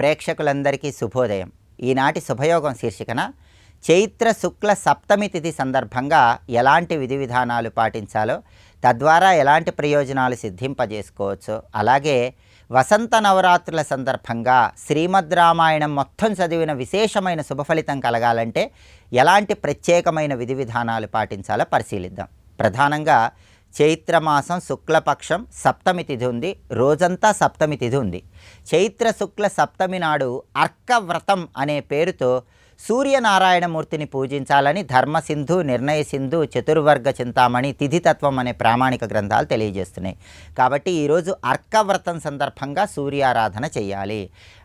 ప్రేక్షకులందరికీ శుభోదయం. ఈనాటి శుభయోగం శీర్షికన చైత్ర శుక్ల సప్తమి తిథి సందర్భంగా ఎలాంటి విధి విధానాలు పాటించాలో, తద్వారా ఎలాంటి ప్రయోజనాలు సిద్ధింపజేసుకోవచ్చో, అలాగే వసంత నవరాత్రుల సందర్భంగా శ్రీమద్ రామాయణం మొత్తం చదివిన విశేషమైన శుభఫలితం కలగాలంటే ఎలాంటి ప్రత్యేకమైన విధి విధానాలు పాటించాలో పరిశీలిద్దాం. ప్రధానంగా చైత్రమాసం శుక్లపక్షం సప్తమి తిథి ఉంది. రోజంతా సప్తమి తిథి ఉంది. చైత్ర శుక్ల సప్తమి నాడు అర్కవ్రతం అనే పేరుతో సూర్యనారాయణమూర్తిని పూజించాలని ధర్మసింధు, నిర్ణయ సింధు, చతుర్వర్గ చింతామణి, తిథితత్వం అనే ప్రామాణిక గ్రంథాలు తెలియజేస్తున్నాయి. కాబట్టి ఈరోజు అర్కవ్రతం సందర్భంగా సూర్యారాధన చేయాలి.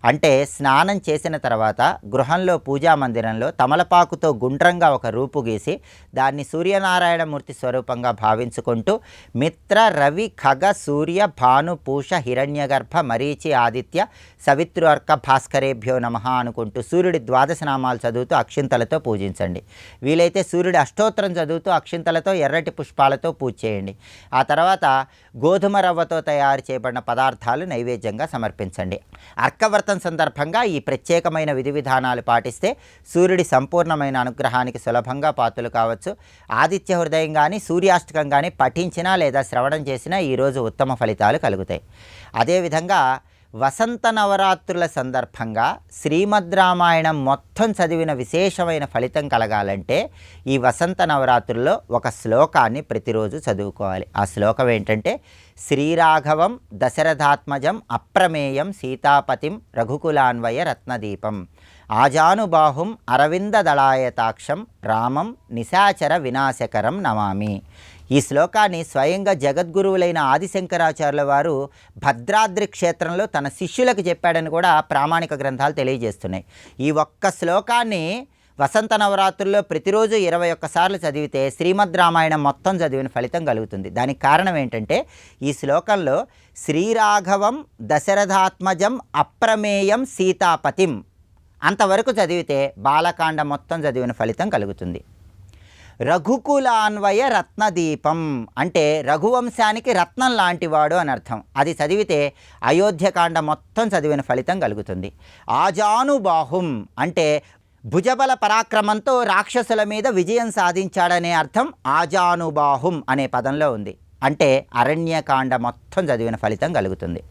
అంటే స్నానం చేసిన తర్వాత గృహంలో పూజా మందిరంలో తమలపాకుతో గుండ్రంగా ఒక రూపు గీసి దాన్ని సూర్యనారాయణమూర్తి స్వరూపంగా భావించుకుంటూ మిత్ర, రవి, ఖగ, సూర్య, భాను, పూష, హిరణ్యగర్భ, మరీచి, ఆదిత్య, సవిత్రు, అర్క, భాస్కరేభ్యో నమః అనుకుంటూ సూర్యుడి ద్వాదశ నామాలు చదువుతూ అక్షింతలతో పూజించండి. వీలైతే సూర్యుడి అష్టోత్తరం చదువుతూ అక్షింతలతో ఎర్రటి పుష్పాలతో పూజ చేయండి. ఆ తర్వాత గోధుమ రవ్వతో తయారు చేయబడిన పదార్థాలు నైవేద్యంగా సమర్పించండి. అర్కవ్రతం సందర్భంగా ఈ ప్రత్యేకమైన విధి విధానాలు పాటిస్తే సూర్యుడి సంపూర్ణమైన అనుగ్రహానికి సులభంగా పాత్రలు కావచ్చు. ఆదిత్య హృదయం కానీ సూర్యాష్టకం కానీ పఠించినా లేదా శ్రవణం చేసినా ఈరోజు ఉత్తమ ఫలితాలు కలుగుతాయి. అదేవిధంగా వసంత నవరాత్రుల సందర్భంగా శ్రీమద్ రామాయణం మొత్తం చదివిన విశేషమైన ఫలితం కలగాలంటే ఈ వసంత నవరాత్రుల్లో ఒక శ్లోకాన్ని ప్రతిరోజు చదువుకోవాలి. ఆ శ్లోకం ఏంటంటే, శ్రీరాఘవం దశరథాత్మజం అప్రమేయం సీతాపతిం రఘుకులాన్వయ రత్నదీపం ఆజానుబాహుం అరవిందదళాయతాక్షం రామం నిశాచర వినాశకరం నమామి. ఈ శ్లోకాన్ని స్వయంగా జగద్గురువులైన ఆదిశంకరాచార్యుల వారు భద్రాద్రి క్షేత్రంలో తన శిష్యులకు చెప్పాడని కూడా ప్రామాణిక గ్రంథాలు తెలియజేస్తున్నాయి. ఈ ఒక్క శ్లోకాన్ని వసంత నవరాత్రుల్లో ప్రతిరోజు 21 సార్లు చదివితే శ్రీమద్ రామాయణం మొత్తం చదివిన ఫలితం కలుగుతుంది. దానికి కారణం ఏంటంటే, ఈ శ్లోకంలో శ్రీరాఘవం దశరథాత్మజం అప్రమేయం సీతాపతిం అంతవరకు చదివితే బాలకాండ మొత్తం చదివిన ఫలితం కలుగుతుంది. రఘుకులాన్వయ రత్నదీపం అంటే రఘువంశానికి రత్నం లాంటివాడు అని అర్థం. అది చదివితే అయోధ్యకాండ మొత్తం చదివిన ఫలితం కలుగుతుంది. ఆజానుబాహుం అంటే భుజబల పరాక్రమంతో రాక్షసుల మీద విజయం సాధించాడనే అర్థం ఆజానుబాహుం అనే పదంలో ఉంది. అంటే అరణ్యకాండ మొత్తం చదివిన ఫలితం కలుగుతుంది.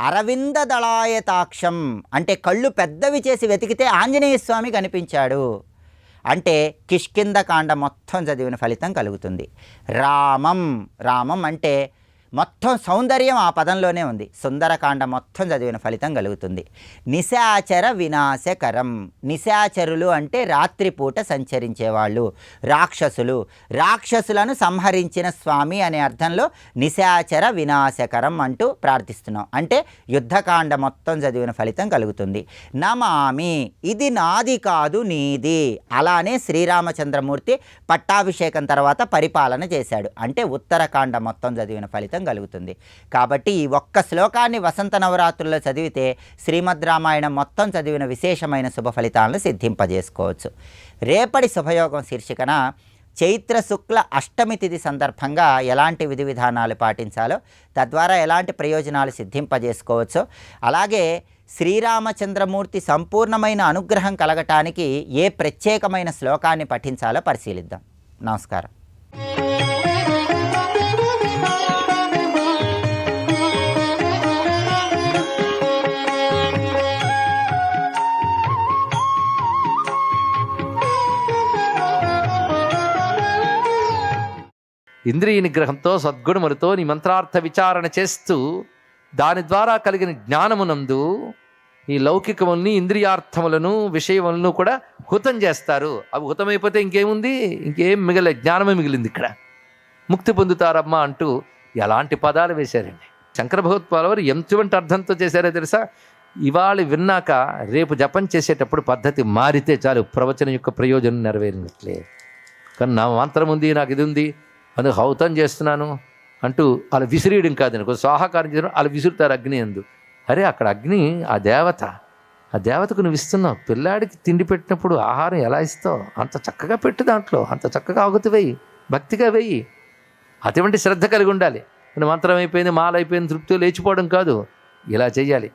అరవింద దళాయతాక్షం అంటే కళ్ళు పెద్దవి చేసి వెతికితే ఆంజనేయ స్వామి కనిపించాడు అంటే కిష్కింధకాండ మొత్తం చదివిన ఫలితం కలుగుతుంది. రామం అంటే మొత్తం సౌందర్యం ఆ పదంలోనే ఉంది. సుందరకాండ మొత్తం చదివిన ఫలితం కలుగుతుంది. నిశాచర వినాశకరం నిశాచరులు అంటే రాత్రిపూట సంచరించేవాళ్ళు, రాక్షసులను సంహరించిన స్వామి అనే అర్థంలో నిశాచర వినాశకరం అంటూ ప్రార్థిస్తున్నాం. అంటే యుద్ధకాండ మొత్తం చదివిన ఫలితం కలుగుతుంది. నమామి ఇది నాది కాదు నీది. అలానే శ్రీరామచంద్రమూర్తి పట్టాభిషేకం తర్వాత పరిపాలన చేశాడు అంటే ఉత్తరకాండ మొత్తం చదివిన ఫలితం కలుగుతుంది. కాబట్టి ఈ ఒక్క శ్లోకాన్ని వసంత నవరాత్రుల్లో చదివితే శ్రీమద్ రామాయణం మొత్తం చదివిన విశేషమైన శుభ ఫలితాలను సిద్ధింపజేసుకోవచ్చు. రేపటి శుభయోగం శీర్షికన చైత్ర శుక్ల అష్టమి తిథి సందర్భంగా ఎలాంటి విధి విధానాలు పాటించాలో, తద్వారా ఎలాంటి ప్రయోజనాలు సిద్ధింపజేసుకోవచ్చో, అలాగే శ్రీరామచంద్రమూర్తి సంపూర్ణమైన అనుగ్రహం కలగటానికి ఏ ప్రత్యేకమైన శ్లోకాన్ని పఠించాలో పరిశీలిద్దాం. నమస్కారం. ఇంద్రియ నిగ్రహంతో సద్గుణములతో నీ మంత్రార్థ విచారణ చేస్తూ దాని ద్వారా కలిగిన జ్ఞానమునందు ఈ లౌకికముల్ని, ఇంద్రియార్థములను, విషయములను కూడా హుతం చేస్తారు. అవి హుతమైపోతే ఇంకేముంది? ఇంకేం మిగలే, జ్ఞానమే మిగిలింది. ఇక్కడ ముక్తి పొందుతారమ్మా అంటూ ఎలాంటి పదాలు వేశారండి. శంకర భగవత్పాదవారు ఎంతవంటి అర్థంతో చేశారో తెలుసా? ఇవాళ విన్నాక రేపు జపం చేసేటప్పుడు పద్ధతి మారితే చాలు, ప్రవచనం యొక్క ప్రయోజనం నెరవేరినట్లే. కానీ నా మంత్రం ఉంది, నాకు ఇది ఉంది, అందుకు హౌతం చేస్తున్నాను అంటూ అలా విసిరేయడం కాదని, స్వాహాకారం చేయడం అలా విసురుతారు అగ్ని అందు. అరే అక్కడ అగ్ని ఆ దేవతకు నువ్వు ఇస్తున్నావు. పిల్లాడికి తిండి పెట్టినప్పుడు ఆహారం ఎలా ఇస్తావు? అంత చక్కగా పెట్టు, దాంట్లో అంత చక్కగా ఆగుతు వేయి, భక్తిగా వేయి. అటువంటి శ్రద్ధ కలిగి ఉండాలి. మంత్రం అయిపోయింది, మాల అయిపోయింది, తృప్తి లేచిపోవడం కాదు, ఇలా చెయ్యాలి.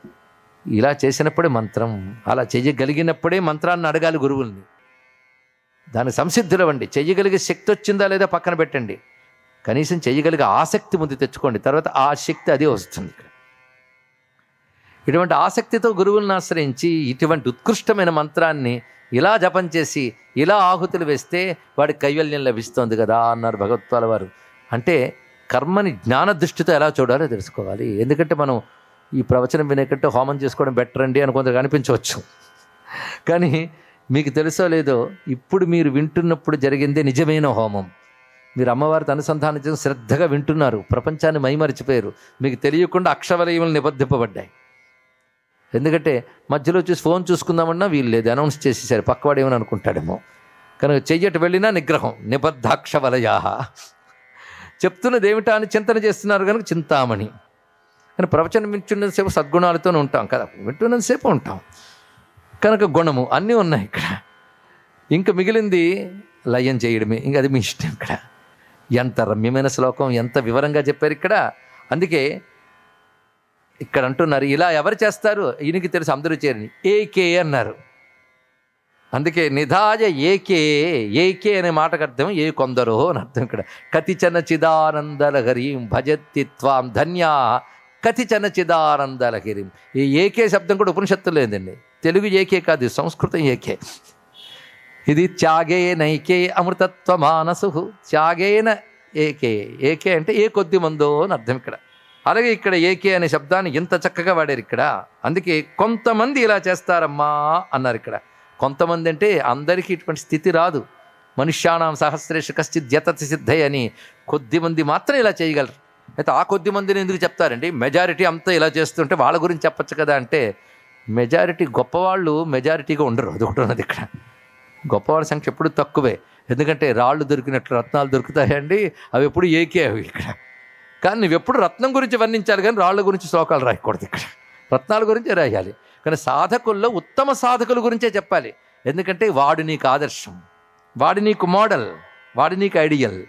ఇలా చేసినప్పుడే మంత్రం. అలా చెయ్యగలిగినప్పుడే మంత్రాన్ని అడగాలి గురువుల్ని. దానికి సంసిద్ధులవ్వండి. చెయ్యగలిగే శక్తి వచ్చిందా లేదా పక్కన పెట్టండి, కనీసం చెయ్యగలిగే ఆసక్తి ముందు తెచ్చుకోండి. తర్వాత ఆ శక్తి అదే వస్తుంది. ఇక్కడ ఇటువంటి ఆసక్తితో గురువులను ఆశ్రయించి ఇటువంటి ఉత్కృష్టమైన మంత్రాన్ని ఇలా జపం చేసి ఇలా ఆహుతులు వేస్తే వాడికి కైవల్యం లభిస్తోంది కదా అన్నారు భగవత్పాల వారు. అంటే కర్మని జ్ఞాన దృష్టితో ఎలా చూడాలో తెలుసుకోవాలి. ఎందుకంటే మనం ఈ ప్రవచనం వినేకంటే హోమం చేసుకోవడం బెటర్ అండి అని కొందరికి అనిపించవచ్చు. కానీ మీకు తెలుసో లేదో, ఇప్పుడు మీరు వింటున్నప్పుడు జరిగిందే నిజమైన హోమం. మీరు అమ్మవారితో అనుసంధానం చేసి శ్రద్ధగా వింటున్నారు, ప్రపంచాన్ని మైమరిచిపోయారు. మీకు తెలియకుండా అక్షవలయములు నిబద్ధింపబడ్డాయి. ఎందుకంటే మధ్యలో చూసి ఫోన్ చూసుకుందామన్నా వీలు లేదు, అనౌన్స్ చేసేసారు, పక్కవాడు ఏమని అనుకుంటాడేమో. కనుక చెయ్యట వెళ్ళినా నిగ్రహం, నిబద్ధాక్షవలయా. చెప్తున్నది ఏమిటా అని చింతన చేస్తున్నారు కనుక చింతామణి. కానీ ప్రవచనం వింటున్నంతసేపు సద్గుణాలతోనే ఉంటాం కదా, వింటున్నంతసేపు ఉంటాం కనుక గుణము అన్నీ ఉన్నాయి ఇక్కడ. ఇంకా మిగిలింది లయం చేయడమే, ఇంకా అది మీ ఇష్టం. ఇక్కడ ఎంత రమ్యమైన శ్లోకం, ఎంత వివరంగా చెప్పారు ఇక్కడ. అందుకే ఇక్కడ అంటున్నారు, ఇలా ఎవరు చేస్తారు, ఈయనకి తెలుసు అందరూ చేరని ఏకే అన్నారు. అందుకే నిధాయ ఏకే, ఏకే అనే మాటకు అర్థం ఏ కొందరో అని అర్థం. ఇక్కడ కతిచన చిదానందలహరీం భజత్తి త్వాం ధన్యా కతిచన చిదానందలహరీం. ఈ ఏకే శబ్దం కూడా ఉపనిషత్తులో లేదండి. తెలుగు ఏకే కాదు, సంస్కృతం ఏకే. ఇది త్యాగేనైకే అమృతత్వ మానసు, త్యాగేన ఏకే. ఏకే అంటే ఏ కొద్ది మందో అని అర్థం ఇక్కడ. అలాగే ఇక్కడ ఏకే అనే శబ్దాన్ని ఎంత చక్కగా వాడారు ఇక్కడ. అందుకే కొంతమంది ఇలా చేస్తారమ్మా అన్నారు ఇక్కడ. కొంతమంది అంటే అందరికీ ఇటువంటి స్థితి రాదు. మనుష్యానాం సహస్రేషు కశ్చిత్ యతతి సిద్ధై అని కొద్ది మంది మాత్రం ఇలా చేయగలరు. అయితే ఆ కొద్ది మందిని ఎందుకు చెప్తారండి, మెజారిటీ అంతా ఇలా చేస్తుంటే వాళ్ళ గురించి చెప్పచ్చు కదా అంటే, మెజారిటీ గొప్పవాళ్ళు మెజారిటీగా ఉండరు. అది ఒకటి ఉన్నది ఇక్కడ. గొప్పవాళ్ళ సంఖ్య ఎప్పుడు తక్కువే. ఎందుకంటే రాళ్ళు దొరికినట్లు రత్నాలు దొరుకుతాయండి, అవి ఎప్పుడు ఏకే అవి ఇక్కడ. కానీ నువ్వు ఎప్పుడు రత్నం గురించి వర్ణించాలి, కానీ రాళ్ళ గురించి శ్లోకాలు రాయకూడదు ఇక్కడ. రత్నాల గురించే రాయాలి. కానీ సాధకుల్లో ఉత్తమ సాధకుల గురించే చెప్పాలి. ఎందుకంటే వాడు నీకు ఆదర్శం, వాడు నీకు మోడల్, వాడు నీకు ఐడియల్.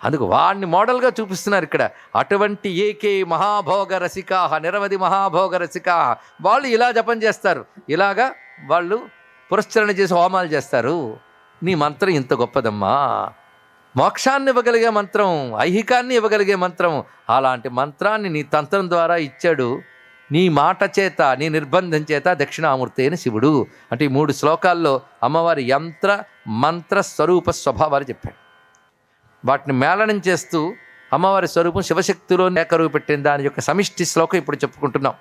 అందుకు వాడిని మోడల్గా చూపిస్తున్నారు ఇక్కడ. అటువంటి ఏకే మహాభోగ రసికా, నిరవధి మహాభోగ రసికా, వాళ్ళు ఇలా జపం చేస్తారు, ఇలాగా వాళ్ళు పురస్చరణ చేసి హోమాలు చేస్తారు. నీ మంత్రం ఇంత గొప్పదమ్మా, మోక్షాన్ని ఇవ్వగలిగే మంత్రం, ఐహికాన్ని ఇవ్వగలిగే మంత్రం. అలాంటి మంత్రాన్ని నీ తంత్రం ద్వారా ఇచ్చాడు, నీ మాట చేత, నీ నిర్బంధం చేత దక్షిణామూర్తి అయిన శివుడు. అంటే ఈ 3 శ్లోకాల్లో అమ్మవారి యంత్ర మంత్ర స్వరూప స్వభావాలు చెప్పాడు. వాటిని మేళనం చేస్తూ అమ్మవారి స్వరూపం శివశక్తిలో ఏకరువు పెట్టిన దాని యొక్క సమిష్టి శ్లోకం ఇప్పుడు చెప్పుకుంటున్నాం.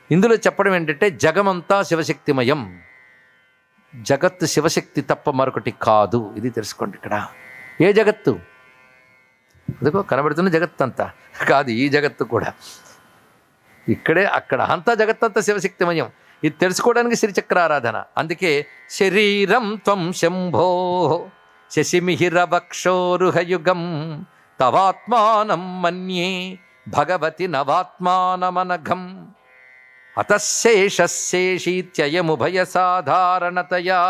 ఇందులో చెప్పడం ఏంటంటే జగమంతా శివశక్తిమయం, జగత్తు శివశక్తి తప్ప మరొకటి కాదు. ఇది తెలుసుకోండి. ఇక్కడ ఏ జగత్తు, అదిగో కనబడుతున్న జగత్తు అంతా కాదు, ఈ జగత్తు కూడా ఇక్కడే అక్కడ అంతా జగత్తంతా శివశక్తిమయం. ఇది తెలుసుకోవడానికి శ్రీచక్రారాధన. అందుకే శరీరం త్వం శంభో శశిమిహిరవక్షోరుహయుగం తవాత్మానం మన్యే భగవతి నవాత్మానమనఘం అతశేషశేషీత్యయముభయ సాధారణతయా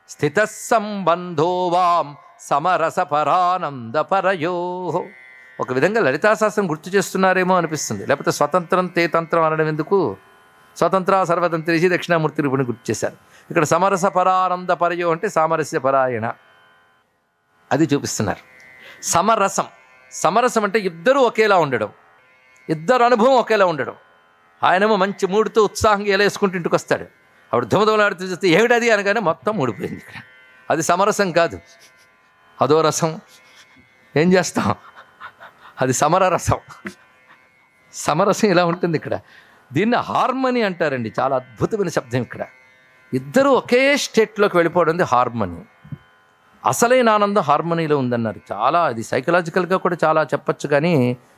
స్థితః సంబంధో వాం సమరసపరానందపరయో. ఒక విధంగా లలితాశాస్త్రం గుర్తు చేస్తున్నారేమో అనిపిస్తుంది. లేకపోతే స్వతంత్రం తే తంత్రం అనడం ఎందుకు, స్వతంత్ర సర్వతంత్రేసి దక్షిణామూర్తి రూపుని గుర్తు చేశారు. ఇక్కడ సమరస పరానందపరయో అంటే సామరస్య పరాయణ, అది చూపిస్తున్నారు. సమరసం, సమరసం అంటే ఇద్దరూ ఒకేలా ఉండడం, ఇద్దరు అనుభవం ఒకేలా ఉండడం. ఆయనేమో మంచి మూడుతో ఉత్సాహంగా ఎలా వేసుకుంటూ ఇంటికి వస్తాడు, అప్పుడు ధుమధుమలాడుతూ చూస్తే ఏమిటది అనగానే మొత్తం మూడిపోయింది. ఇక్కడ అది సమరసం కాదు, అదో రసం. ఏం చేస్తాం, అది సమరరసం. సమరసం ఇలా ఉంటుంది ఇక్కడ. దీన్ని హార్మనీ అంటారండి. చాలా అద్భుతమైన శబ్దం ఇక్కడ. ఇద్దరూ ఒకే స్టేట్లోకి వెళ్ళిపోవడం హార్మనీ. అసలైన ఆనందం హార్మనీలో ఉందన్నారు. చాలా అది సైకలాజికల్గా కూడా చాలా చెప్పచ్చు, కానీ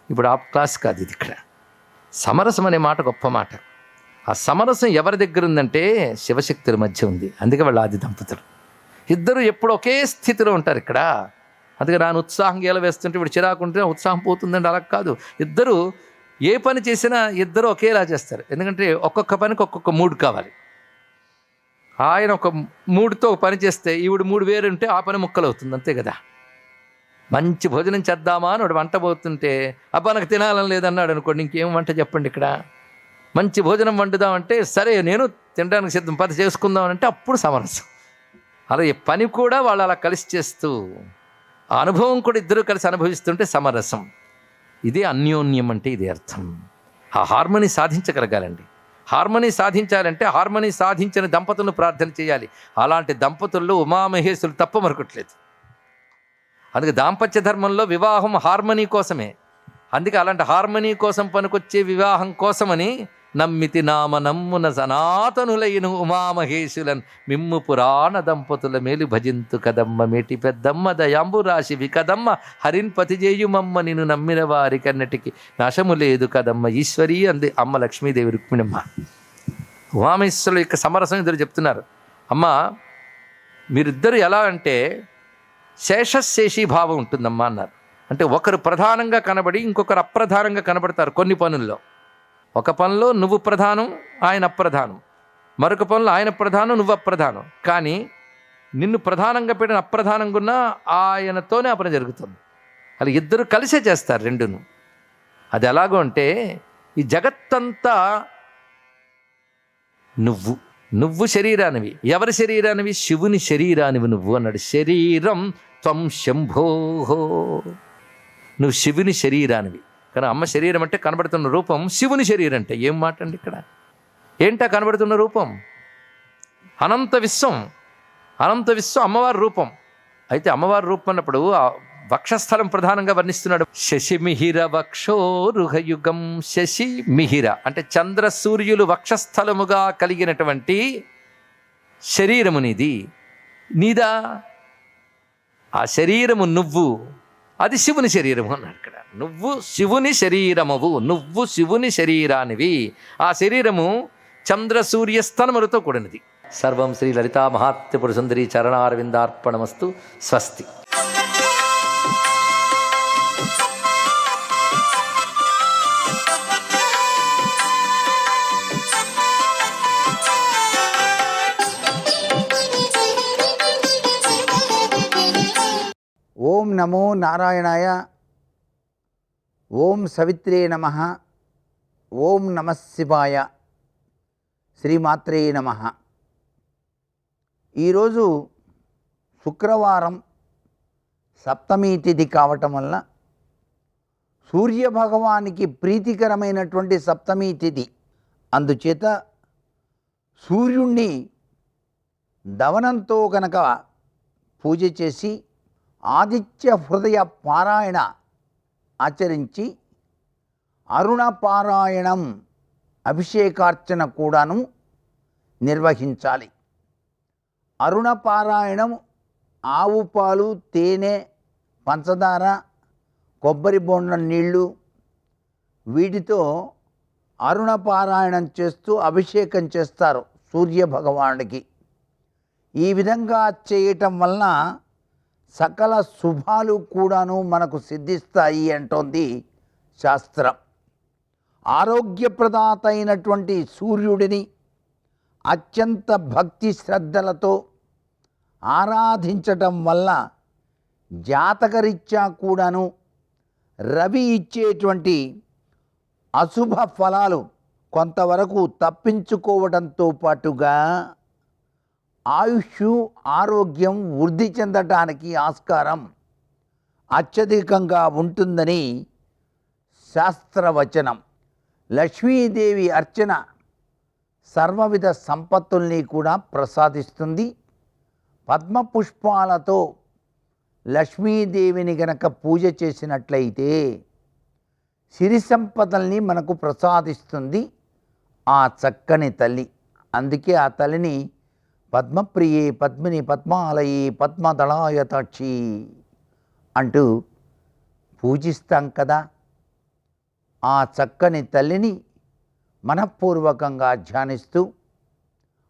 ఇప్పుడు ఆ క్లాస్ కాదు ఇది. ఇక్కడ సమరసం అనే మాట గొప్ప మాట. ఆ సమరసం ఎవరి దగ్గర ఉందంటే శివశక్తుల మధ్య ఉంది. అందుకే వాళ్ళు ఆది దంపతులు. ఇద్దరు ఎప్పుడు ఒకే స్థితిలో ఉంటారు ఇక్కడ. అందుకే నాన్న ఉత్సాహం గేల వేస్తుంటే ఇప్పుడు చిరాకుంటే ఉత్సాహం పోతుందండి, అలా కాదు. ఇద్దరు ఏ పని చేసినా ఇద్దరు ఒకేలా చేస్తారు. ఎందుకంటే ఒక్కొక్క పనికి ఒక్కొక్క మూడ్ కావాలి. ఆయన ఒక మూడుతో ఒక పని చేస్తే ఈవిడ మూడు వేరు ఉంటే ఆ పని ముక్కలు అవుతుంది, అంతే కదా. మంచి భోజనం చేద్దామా అని వాడు వంట పోతుంటే అబ్బా నాకు తినాలని లేదన్నాడు అనుకోండి, ఇంకేం వంట చెప్పండి. ఇక్కడ మంచి భోజనం వండుదామంటే సరే నేను తినడానికి సిద్ధం, పది చేసుకుందాం అంటే అప్పుడు సమరసం. అలాగే పని కూడా వాళ్ళు అలా కలిసి చేస్తూ ఆ అనుభవం కూడా ఇద్దరు కలిసి అనుభవిస్తుంటే సమరసం. ఇదే అన్యోన్యం అంటే ఇది అర్థం. ఆ హార్మనీ సాధించగలగాలండి. హార్మనీ సాధించాలంటే హార్మనీ సాధించిన దంపతులను ప్రార్థన చేయాలి. అలాంటి దంపతుల్లో ఉమామహేశులు తప్ప మరొకట్లేదు. అందుకే దాంపత్య ధర్మంలో వివాహం హార్మనీ కోసమే. అందుకే అలాంటి హార్మనీ కోసం పనికొచ్చే వివాహం కోసమని నమ్మితి నామ నమ్మున సనాతనులైన ఉమామహేశులన్ మిమ్ము పురాణ దంపతుల మేలు భజింతు కదమ్మ మేటి పెద్దమ్మ దయాంబు రాశివి కదమ్మ హరిన్ పతిజేయుమమ్మ నిన్ను నమ్మిన వారికన్నటికి నాశము లేదు కదమ్మ ఈశ్వరీ అంది అమ్మ లక్ష్మీదేవి రుక్మిణమ్మ. ఉమామహేశ్వరుల యొక్క సమరసం ఇద్దరు చెప్తున్నారు. అమ్మ మీరిద్దరు ఎలా అంటే శేషశేషీ భావం ఉంటుందమ్మా అన్నారు. అంటే ఒకరు ప్రధానంగా కనబడి ఇంకొకరు అప్రధానంగా కనబడతారు కొన్ని పనుల్లో. ఒక పనిలో నువ్వు ప్రధానం, ఆయన అప్రధానం. మరొక పనిలో ఆయన ప్రధానం, నువ్వు అప్రధానం. కానీ నిన్ను ప్రధానంగా పెట్టిన అప్రధానంగా ఉన్నా ఆయనతోనే ఆ పని జరుగుతుంది. అలా ఇద్దరు కలిసే చేస్తారు రెండును. అది ఎలాగో అంటే ఈ జగత్తంతా నువ్వు శరీరానివి. ఎవరి శరీరానివి? శివుని శరీరానివి నువ్వు అన్నాడు. శరీరం త్వం శంభోహో, నువ్వు శివుని శరీరానివి. కానీ అమ్మ శరీరం అంటే కనబడుతున్న రూపం, శివుని శరీరం అంటే ఏం మాట అండి ఇక్కడ? ఏంటా కనబడుతున్న రూపం? అనంత విశ్వం అమ్మవారి రూపం. అయితే అమ్మవారి రూపం అన్నప్పుడు ఆ వక్షస్థలం ప్రధానంగా వర్ణిస్తున్నాడు. శశిమిహిర వక్షోరుహయుగం. శశి మిహిర అంటే చంద్ర సూర్యులు వక్షస్థలముగా కలిగినటువంటి శరీరము నీదా. ఆ శరీరము నువ్వు, అది శివుని శరీరము అన్నాడు ఇక్కడ. నువ్వు శివుని శరీరమువు, నువ్వు శివుని శరీరానివి. ఆ శరీరము చంద్ర సూర్యస్తనములతో కూడినది. సర్వం శ్రీ లలితా మహాత్రిపుర సుందరి చరణారవిందార్పణమస్తు. స్వస్తి. ఓం నమో నారాయణాయ. ఓం సవిత్రే నమః. ఓం నమః శివాయ. శ్రీమాత్రే నమః. ఈరోజు శుక్రవారం సప్తమి తిథి కావటం వల్ల సూర్యభగవానికి ప్రీతికరమైనటువంటి సప్తమి తిథి. అందుచేత సూర్యుణ్ణి దవనంతో కనుక పూజ చేసి ఆదిత్య హృదయ పారాయణ ఆచరించి అరుణ పారాయణం అభిషేకార్చన కూడాను నిర్వహించాలి. అరుణ పారాయణం ఆవు పాలు, తేనె, పంచదార, కొబ్బరి బొండం నీళ్ళు వీటితో అరుణ పారాయణం చేస్తూ అభిషేకం చేస్తారు సూర్య భగవానుడికి. ఈ విధంగా చేయటం వలన సకల శుభాలు కూడాను మనకు సిద్ధిస్తాయి అంటోంది శాస్త్రం. ఆరోగ్యప్రదాత అయినటువంటి సూర్యుడిని అత్యంత భక్తి శ్రద్ధలతో ఆరాధించటం వల్ల జాతకరీత్యా కూడాను రవి ఇచ్చేటువంటి అశుభ ఫలాలు కొంతవరకు తప్పించుకోవడంతో పాటుగా ఆయుష్, ఆరోగ్యం వృద్ధి చెందటానికి ఆస్కారం అత్యధికంగా ఉంటుందని శాస్త్రవచనం. లక్ష్మీదేవి అర్చన సర్వవిధ సంపత్తుల్ని కూడా ప్రసాదిస్తుంది. పద్మపుష్పాలతో లక్ష్మీదేవిని గనక పూజ చేసినట్లయితే సిరి సంపదల్ని మనకు ప్రసాదిస్తుంది ఆ చక్కని తల్లి. అందుకే ఆ తల్లిని పద్మప్రియే, పద్మిని, పద్మాలయే, పద్మదళాయతాక్షి అంటూ పూజిస్తాం కదా. ఆ చక్కని తల్లిని మనఃపూర్వకంగా ధ్యానిస్తూ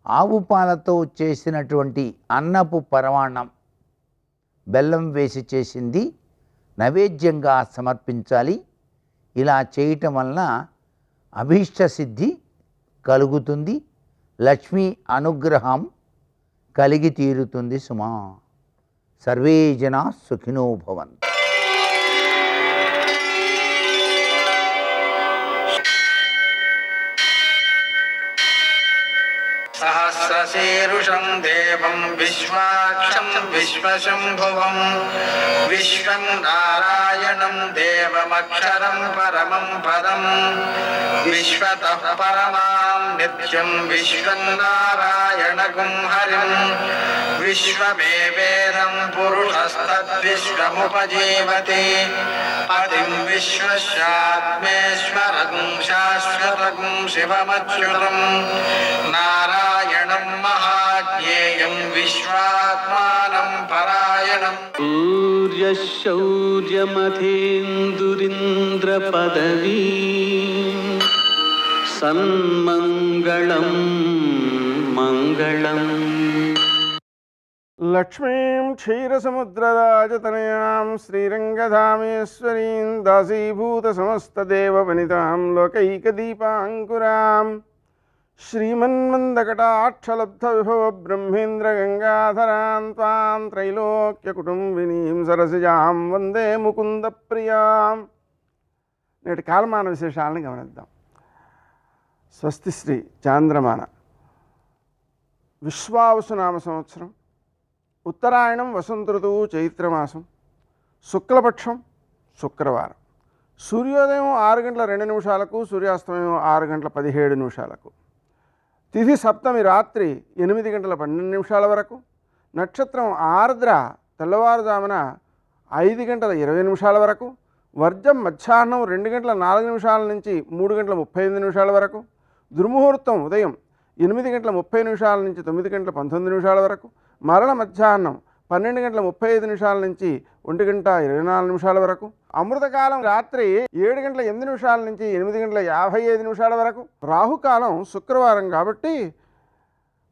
ఆవు పాలతో చేసినటువంటి అన్నపు పరమాన్నం బెల్లం వేసి చేసింది నైవేద్యంగా సమర్పించాలి. ఇలా చేయటం వలన అభీష్ట సిద్ధి కలుగుతుంది, లక్ష్మీ అనుగ్రహం కలిగి తీరుతుంది సుమా. సర్వే జనా సుఖినో భవంతు. सहस्रशीरुषं देवं विश्वाक्षं विश्वशम्भुवं विश्वं नारायणं देवमक्षरं परमं पदं विश्वतः परमां नित्यं विश्वं नारायणगुं हरिं विश्वमेवेदं पुरुषस्तद्विश्वमुपजीवति पतिं विश्वस्यात्मेश्वरगुं शाश्वतगुं शिवमच्युतं नारायणं महाज्ञेयं विश्वात्मानं परायणम् सूर्यशौर्यमथेन्दुरिन्द्रपदवी सन्मङ्गलं मङ्गलम् లక్ష్మీం క్షీరసముద్రరాజతనయాం శ్రీరంగధామేశ్వరీం దాసీభూత సమస్తదేవవనితాం లోకైకదీపాంకురాం శ్రీమన్మందకటాక్షలబ్ధవిభవ బ్రహ్మేంద్రగంగాధరాం త్వాం త్రైలోక్యకుటుంబినీం సరసిజాం వందే ముకుందప్రియాం. నేటి కాలమాన విశేషాలను గమనిద్దాం. స్వస్తి శ్రీ చాంద్రమాన విశ్వావసునామ సంవత్సరం, ఉత్తరాయణం, వసంత ఋతువు, చైత్రమాసం, శుక్లపక్షం, శుక్రవారం. సూర్యోదయం 6:02 సూర్యాస్తమయం 6:17 తిథి సప్తమి రాత్రి 8:12 వరకు. నక్షత్రం ఆర్ద్ర తెల్లవారుజామున 5:20 వరకు. వర్జం మధ్యాహ్నం 2:04 నుంచి 3:35 వరకు. దుర్ముహూర్తం ఉదయం 8:30 నుంచి 9:19 వరకు. మరణ మధ్యాహ్నం 12:35 నుంచి 1:24 వరకు. అమృతకాలం రాత్రి 7:08 నుంచి 8:55 వరకు. రాహుకాలం శుక్రవారం కాబట్టి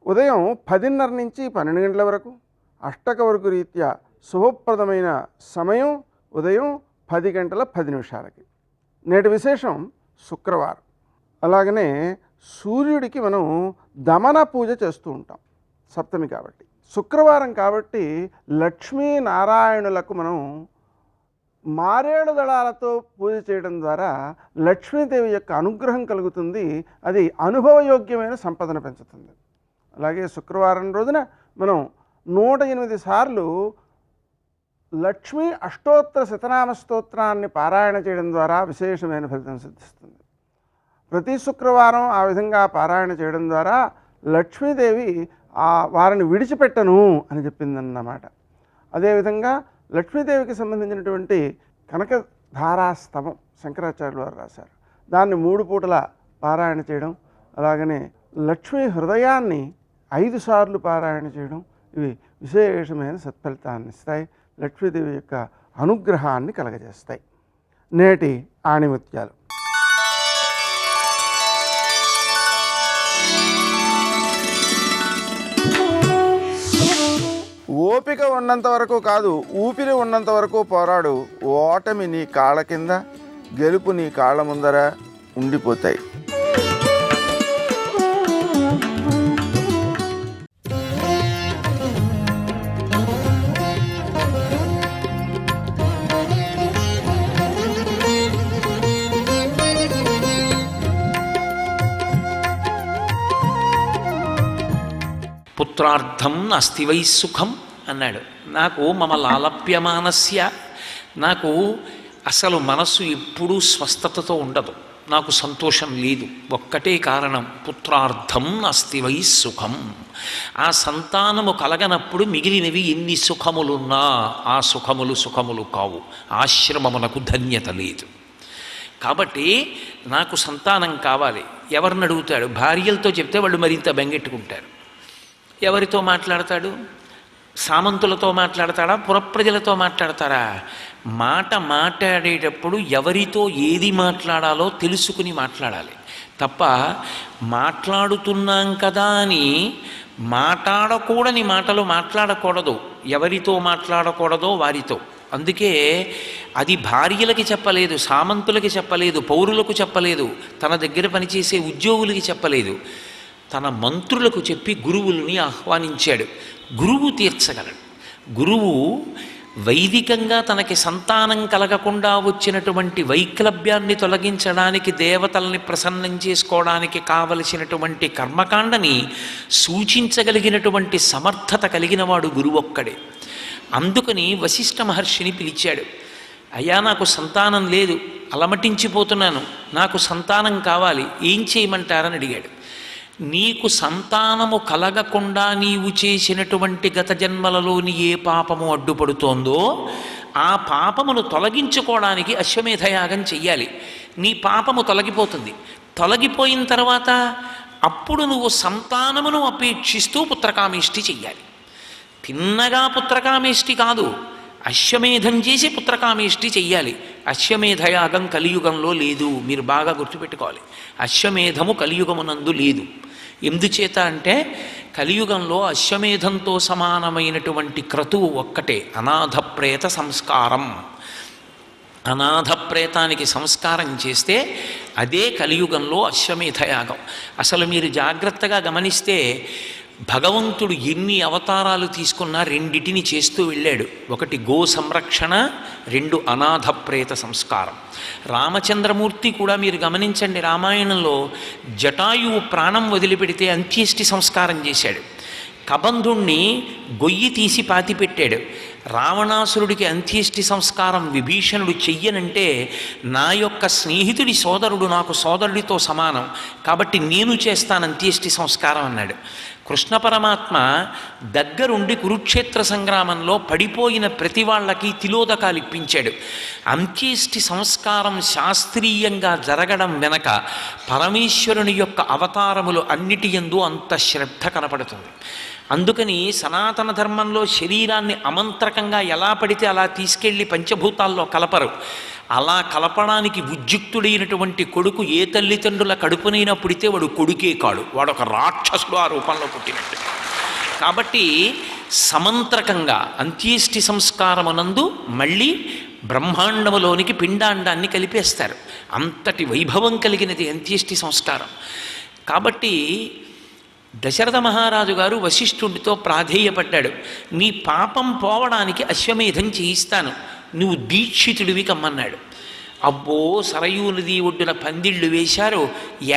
ఉదయం 10:30 నుంచి 12 గంటల వరకు. అష్టక వరకు రీత్యా శుభప్రదమైన సమయం ఉదయం 10:10 నేటి విశేషం శుక్రవారం. అలాగనే సూర్యుడికి మనం దమన పూజ చేస్తూ ఉంటాం సప్తమి కాబట్టి. శుక్రవారం కాబట్టి లక్ష్మీనారాయణులకు మనం మారేడు దళాలతో పూజ చేయడం ద్వారా లక్ష్మీదేవి యొక్క అనుగ్రహం కలుగుతుంది. అది అనుభవయోగ్యమైన సంపదను పెంచుతుంది. అలాగే శుక్రవారం రోజున మనం 108 సార్లు లక్ష్మీ అష్టోత్తర శతనామ స్తోత్రాన్ని పారాయణ చేయడం ద్వారా విశేషమైన ఫలితం సిద్ధిస్తుంది. ప్రతి శుక్రవారం ఆ విధంగా పారాయణ చేయడం ద్వారా లక్ష్మీదేవి వారిని విడిచిపెట్టను అని చెప్పిందన్నమాట. అదేవిధంగా లక్ష్మీదేవికి సంబంధించినటువంటి కనకధారాస్తవం శంకరాచార్యులు వారు రాశారు. దాన్ని 3 పూటల పారాయణ చేయడం, అలాగనే లక్ష్మీ హృదయాన్ని 5 సార్లు పారాయణ చేయడం, ఇవి విశేషమైన సత్ఫలితాన్ని ఇస్తాయి. లక్ష్మీదేవి యొక్క అనుగ్రహాన్ని కలగజేస్తాయి. నేటి ఆణిముత్యాలు. ఓపిక ఉన్నంత వరకు కాదు, ఊపిరి ఉన్నంత వరకు పోరాడు. ఓటమి నీ కాళ్ళ కింద, గెలుపు నీ కాళ్ళ ముందర ఉండిపోతాయి. పుత్రార్థం నాస్తి వై సుఖం అన్నాడు. నాకు మమ లాలప్యమానస్య, నాకు అసలు మనస్సు ఎప్పుడూ స్వస్థతతో ఉండదు, నాకు సంతోషం లేదు. ఒక్కటే కారణం, పుత్రార్థం నాస్తి వై సుఖం. ఆ సంతానము కలగనప్పుడు మిగిలినవి ఎన్ని సుఖములున్నా ఆ సుఖములు కావు. ఆశ్రమమునకు ధన్యత లేదు. కాబట్టి నాకు సంతానం కావాలి. ఎవరిని అడుగుతాడు? భార్యలతో చెప్తే వాళ్ళు మరింత బెంగెట్టుకుంటారు. ఎవరితో మాట్లాడతాడు? సామంతులతో మాట్లాడతాడా? పురప్రజలతో మాట్లాడతారా? మాట్లాడేటప్పుడు ఎవరితో ఏది మాట్లాడాలో తెలుసుకుని మాట్లాడాలి తప్ప, మాట్లాడుతున్నాం కదా అని మాట్లాడకూడని మాటలు మాట్లాడకూడదు. ఎవరితో మాట్లాడకూడదో వారితో. అందుకే అది భార్యలకి చెప్పలేదు, సామంతులకి చెప్పలేదు, పౌరులకు చెప్పలేదు, తన దగ్గర పనిచేసే ఉద్యోగులకి చెప్పలేదు. తన మంత్రులకు చెప్పి గురువుల్ని ఆహ్వానించాడు. గురువు తీర్చగలడు. గురువు వైదికంగా తనకి సంతానం కలగకుండా వచ్చినటువంటి వైక్లభ్యాన్ని తొలగించడానికి, దేవతల్ని ప్రసన్నం చేసుకోవడానికి కావలసినటువంటి కర్మకాండని సూచించగలిగినటువంటి సమర్థత కలిగిన వాడు గురువు ఒక్కడే. అందుకని వశిష్ఠ మహర్షిని పిలిచాడు. అయ్యా, నాకు సంతానం లేదు, అలమటించిపోతున్నాను, నాకు సంతానం కావాలి, ఏం చేయమంటారని అడిగాడు. నీకు సంతానము కలగకుండా నీవు చేసినటువంటి గత జన్మలలోని ఏ పాపము అడ్డుపడుతోందో ఆ పాపమును తొలగించుకోవడానికి అశ్వమేధయాగం చెయ్యాలి. నీ పాపము తొలగిపోతుంది. తొలగిపోయిన తర్వాత అప్పుడు నువ్వు సంతానమును అపేక్షిస్తూ పుత్రకామేష్టి చెయ్యాలి. తిన్నగా పుత్రకామేష్టి కాదు, అశ్వమేధం చేసి పుత్రకామేష్టి చెయ్యాలి. అశ్వమేధయాగం కలియుగంలో లేదు. మీరు బాగా గుర్తుపెట్టుకోవాలి, అశ్వమేధము కలియుగమునందు లేదు. ఎందుచేత అంటే కలియుగంలో అశ్వమేధంతో సమానమైనటువంటి క్రతువు ఒక్కటే, అనాథ ప్రేత సంస్కారం. అనాథ ప్రేతానికి సంస్కారం చేస్తే అదే కలియుగంలో అశ్వమేధయాగం. అసలు మీరు జాగ్రత్తగా గమనిస్తే భగవంతుడు ఎన్ని అవతారాలు తీసుకున్నా రెండిటిని చేస్తూ వెళ్ళాడు. ఒకటి గో సంరక్షణ, రెండు అనాథ ప్రేత సంస్కారం. రామచంద్రమూర్తి కూడా మీరు గమనించండి, రామాయణంలో జటాయువు ప్రాణం వదిలిపెడితే అంత్యేష్టి సంస్కారం చేశాడు. కబంధుణ్ణి గొయ్యి తీసి పాతిపెట్టాడు. రావణాసురుడికి అంత్యేష్టి సంస్కారం విభీషణుడు చెయ్యనంటే, నా యొక్క స్నేహితుడి సోదరుడు నాకు సోదరుడితో సమానం కాబట్టి నేను చేస్తాను అంత్యేష్టి సంస్కారం అన్నాడు. కృష్ణ పరమాత్మ దగ్గరుండి కురుక్షేత్ర సంగ్రామంలో పడిపోయిన ప్రతి వాళ్ళకి తిలోదకాలు ఇప్పించాడు. అంత్యేష్టి సంస్కారం శాస్త్రీయంగా జరగడం వెనక పరమేశ్వరుని యొక్క అవతారములు అన్నిటి యందు అంత శ్రద్ధ కనపడుతుంది. అందుకని సనాతన ధర్మంలో శరీరాన్ని అమంత్రకంగా ఎలా పడితే అలా తీసుకెళ్ళి పంచభూతాల్లో కలపరు. అలా కలపడానికి ఉద్యుక్తుడైనటువంటి కొడుకు ఏ తల్లిదండ్రుల కడుపునైనా పుడితే వాడు కొడుకే కాడు, వాడు ఒక రాక్షసుడు ఆ రూపంలో పుట్టినట్టు. కాబట్టి సమంత్రకంగా అంత్యేష్టి సంస్కారమునందు మళ్ళీ బ్రహ్మాండములోనికి పిండాండాన్ని కలిపేస్తారు. అంతటి వైభవం కలిగినది అంత్యేష్టి సంస్కారం. కాబట్టి దశరథ మహారాజు గారు వశిష్ఠుడితో ప్రాధేయపడ్డాడు, నీ పాపం పోవడానికి అశ్వమేధం చేయిస్తాను, నువ్వు దీక్షితుడివి కమ్మన్నాడు. అబ్బో, సరయూ నది ఒడ్డున పందిళ్ళు వేశారు.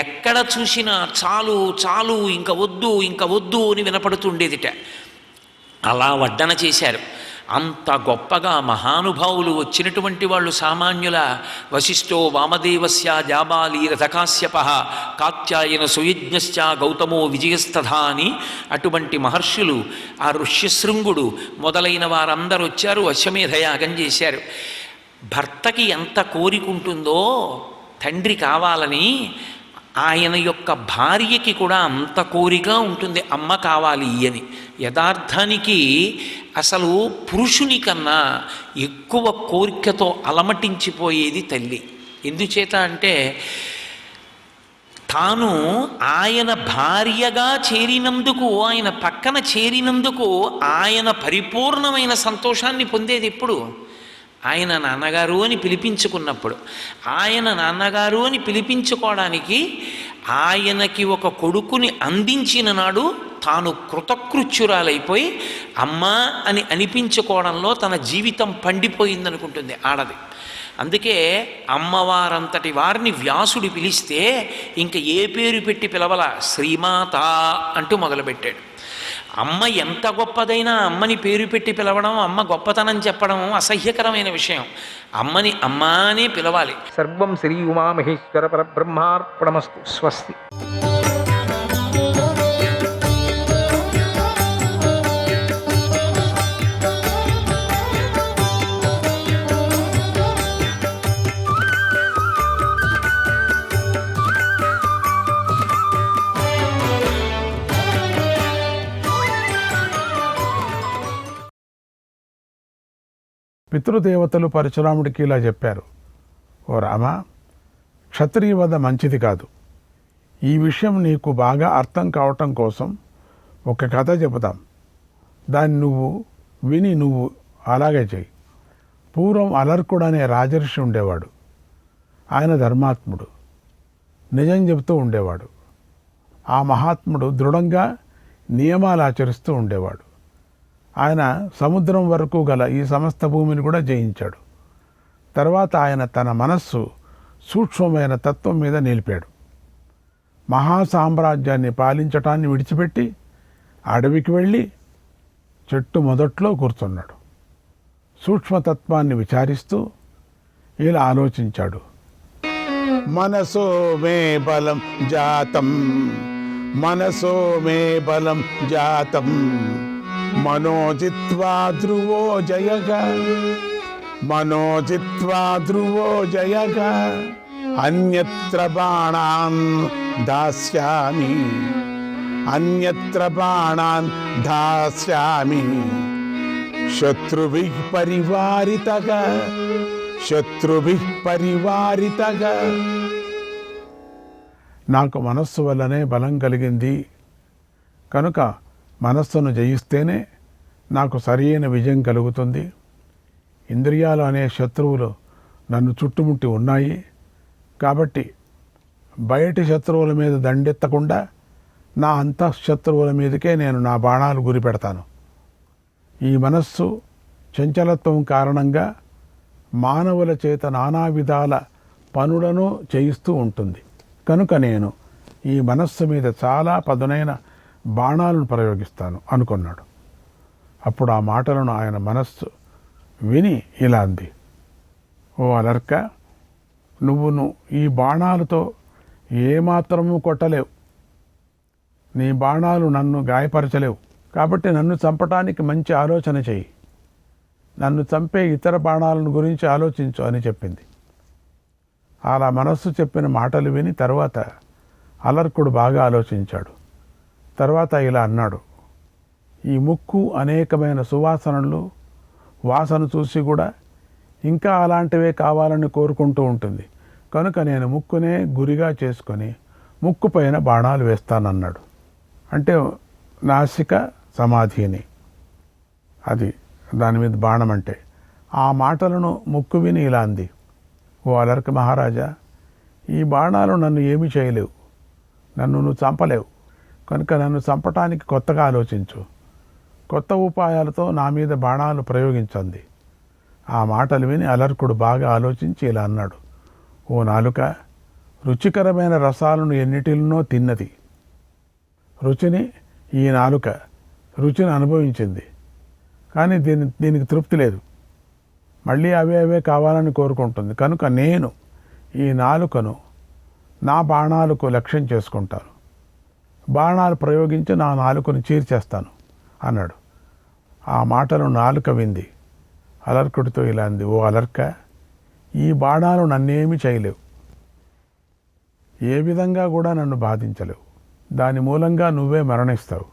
ఎక్కడ చూసినా చాలు చాలు, ఇంక వద్దు ఇంక వద్దు అని వినపడుతుండేదిట. అలా వడ్డన చేశారు. అంత గొప్పగా మహానుభావులు వచ్చినటువంటి వాళ్ళు సామాన్యుల. వశిష్ఠో వామదేవస్య జాబాలి రథకాశ్యప కాత్యాయన సుయజ్ఞశ్చ గౌతమో విజయస్తథా అని అటువంటి మహర్షులు, ఆ ఋష్యశృంగుడు మొదలైన వారందరూ వచ్చారు, అశ్వమేధయాగం చేశారు. భర్తకి ఎంత కోరికుంటుందో తండ్రి కావాలని, ఆయన యొక్క భార్యకి కూడా అంత కోరిక ఉంటుంది అమ్మ కావాలి అని. యథార్థానికి అసలు పురుషుని కన్నా ఎక్కువ కోరికతో అలమటించిపోయేది తల్లి. ఎందుచేత అంటే తాను ఆయన భార్యగా చేరినందుకు, ఆయన పక్కన చేరినందుకు ఆయన పరిపూర్ణమైన సంతోషాన్ని పొందేది ఎప్పుడు? ఆయన నాన్నగారు అని పిలిపించుకున్నప్పుడు. ఆయన నాన్నగారు అని పిలిపించుకోవడానికి ఆయనకి ఒక కొడుకుని అందించిన నాడు తాను కృతకృత్యురాలైపోయి అమ్మా అని అనిపించుకోవడంలో తన జీవితం పండిపోయిందనుకుంటుంది ఆడది. అందుకే అమ్మవారంతటి వారిని వ్యాసుడు పిలిస్తే ఇంక ఏ పేరు పెట్టి పిలవల, శ్రీమాత అంటూ మొదలుపెట్టాడు. అమ్మ ఎంత గొప్పదైనా అమ్మని పేరు పెట్టి పిలవడం, అమ్మ గొప్పతనం చెప్పడం అసహ్యకరమైన విషయం. అమ్మని అమ్మా అనే పిలవాలి. సర్వం శ్రీ ఉమామహేశ్వర పరబ్రహ్మార్పణమస్తు. స్వస్తి. పితృదేవతలు పరశురాముడికి ఇలా చెప్పారు, ఓ రామ, క్షత్రియ వధ మంచిది కాదు. ఈ విషయం నీకు బాగా అర్థం కావటం కోసం ఒక కథ చెబుతాం, దాన్ని నువ్వు విని నువ్వు అలాగే చెయ్యి. పూర్వం అలర్కుడు అనే రాజర్షి ఉండేవాడు. ఆయన ధర్మాత్ముడు, నిజం చెబుతూ ఉండేవాడు. ఆ మహాత్ముడు దృఢంగా నియమాలు ఆచరిస్తూ ఉండేవాడు. ఆయన సముద్రం వరకు గల ఈ సమస్త భూమిని కూడా జయించాడు. తర్వాత ఆయన తన మనస్సు సూక్ష్మమైన తత్వం మీద నిలిపాడు. మహాసామ్రాజ్యాన్ని పాలించటాన్ని విడిచిపెట్టి అడవికి వెళ్ళి చెట్టు మొదట్లో కూర్చున్నాడు. సూక్ష్మతత్వాన్ని విచారిస్తూ ఇలా ఆలోచించాడు. మనసో మే బలం జాతం, మనసో మే బలం జాతం, మనోజిత్వా ధ్రువో జయగా, మనోజిత్వా ధ్రువో జయగా, అన్యత్ర బాణాన్ దాస్యామి, అన్యత్ర బాణాన్ దాస్యామి, శత్రుభిః పరివారితగా, శత్రుభిః పరివారితగా. నాకు మనస్సు వల్లనే బలం కలిగింది కనుక మనస్సును జయిస్తేనే నాకు సరియైన విజయం కలుగుతుంది. ఇంద్రియాలు అనే శత్రువులు నన్ను చుట్టుముట్టి ఉన్నాయి కాబట్టి బయటి శత్రువుల మీద దండెత్తకుండా నా అంతఃశత్రువుల మీదకే నేను నా బాణాలు గురిపెడతాను. ఈ మనస్సు చంచలత్వం కారణంగా మానవుల చేత నానా విధాల పనులను చేయిస్తూ ఉంటుంది కనుక నేను ఈ మనస్సు మీద చాలా పదునైన బాణాలను ప్రయోగిస్తాను అనుకున్నాడు. అప్పుడు ఆ మాటలను ఆయన మనస్సు విని ఇలా అంది. ఓ అలర్క, నువ్వు ఈ బాణాలతో ఏమాత్రము కొట్టలేవు. నీ బాణాలు నన్ను గాయపరచలేవు. కాబట్టి నన్ను చంపటానికి మంచి ఆలోచన చెయ్యి. నన్ను చంపే ఇతర బాణాలను గురించి ఆలోచించు అని చెప్పింది. అలా మనస్సు చెప్పిన మాటలు విని తర్వాత అలర్కుడు బాగా ఆలోచించాడు. తర్వాత ఇలా అన్నాడు. ఈ ముక్కు అనేకమైన సువాసనలు వాసన చూసి కూడా ఇంకా అలాంటివే కావాలని కోరుకుంటూ ఉంటుంది కనుక నేను ముక్కునే గురిగా చేసుకొని ముక్కు పైన బాణాలు వేస్తానన్నాడు. అంటే నాసిక సమాధిని, అది దాని మీద బాణం అంటే. ఆ మాటలను ముక్కు విని ఇలా అంది. ఓ అలర్క మహారాజా, ఈ బాణాలు నన్ను ఏమీ చేయలేవు, నన్ను నువ్వు చంపలేవు కనుక నన్ను చంపటానికి కొత్తగా ఆలోచించు, కొత్త ఉపాయాలతో నా మీద బాణాలు ప్రయోగించండి. ఆ మాటలు విని అలర్కుడు బాగా ఆలోచించి ఇలా అన్నాడు. ఓ నాలుక, రుచికరమైన రసాలను ఎన్నిటిలోనో తిన్నది. రుచిని ఈ నాలుక రుచిని అనుభవించింది కానీ దీనికి తృప్తి లేదు. మళ్ళీ అవే కావాలని కోరుకుంటుంది కనుక నేను ఈ నాలుకను నా బాణాలకు లక్ష్యం చేసుకుంటాను. బాణాలు ప్రయోగించి నా నాలుకను చీల్చేస్తాను అన్నాడు. ఆ మాటలు నాలుక వింది. అలర్కుడితో ఇలా అంది. ఓ అలర్క, ఈ బాణాలు నన్నేమీ చేయలేవు, ఏ విధంగా కూడా నన్ను బాధించలేవు. దాని మూలంగా నువ్వే మరణిస్తావు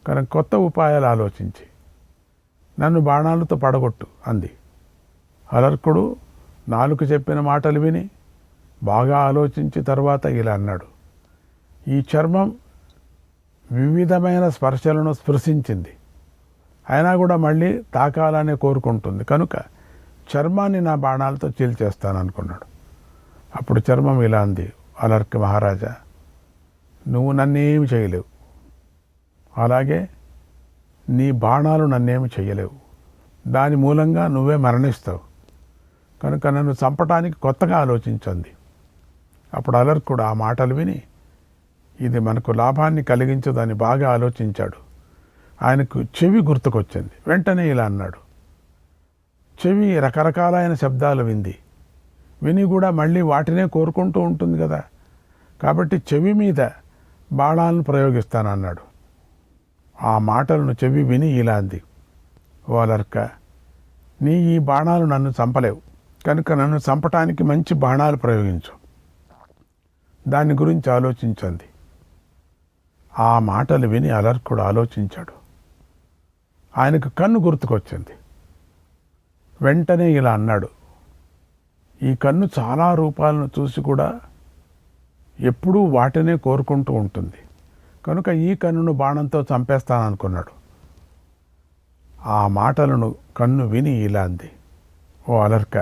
కనుక కొత్త ఉపాయాలు ఆలోచించి నన్ను బాణాలతో పడగొట్టు అంది. అలర్కుడు నాలుక చెప్పిన మాటలు విని బాగా ఆలోచించి తర్వాత ఇలా అన్నాడు. ఈ చర్మం వివిధమైన స్పర్శలను స్పృశించింది, అయినా కూడా మళ్ళీ తాకాలనే కోరుకుంటుంది కనుక చర్మాన్ని నా బాణాలతో చీల్చేస్తాను అనుకున్నాడు. అప్పుడు చర్మం ఇలా అంది. అలర్క మహారాజా, నువ్వు నన్నేమి చేయలేవు, అలాగే నీ బాణాలు నన్నేమి చేయలేవు. దాని మూలంగా నువ్వే మరణిస్తావు కనుక నన్ను చంపటానికి కొత్తగా ఆలోచించండి. అప్పుడు అలర్కుడు ఆ మాటలు విని ఇది మనకు లాభాన్ని కలిగించదని బాగా ఆలోచించాడు. ఆయనకు చెవి గుర్తుకొచ్చింది. వెంటనే ఇలా అన్నాడు. చెవి రకరకాలైన శబ్దాలు విని కూడా మళ్ళీ వాటినే కోరుకుంటూ ఉంటుంది కదా, కాబట్టి చెవి మీద బాణాలను ప్రయోగిస్తానన్నాడు. ఆ మాటలను చెవి విని ఇలా అంది. ఓ అలర్క, నీ ఈ బాణాలు నన్ను చంపలేవు కనుక నన్ను చంపటానికి మంచి బాణాలు ప్రయోగించు, దాని గురించి ఆలోచించండి. ఆ మాటలు విని అలర్కుడు ఆలోచించాడు. ఆయనకు కన్ను గుర్తుకొచ్చింది. వెంటనే ఇలా అన్నాడు. ఈ కన్ను చాలా రూపాలను చూసి కూడా ఎప్పుడూ వాటినే కోరుకుంటూ ఉంటుంది కనుక ఈ కన్నును బాణంతో చంపేస్తాననుకున్నాడు. ఆ మాటలను కన్ను విని ఇలా అంది. ఓ అలర్క,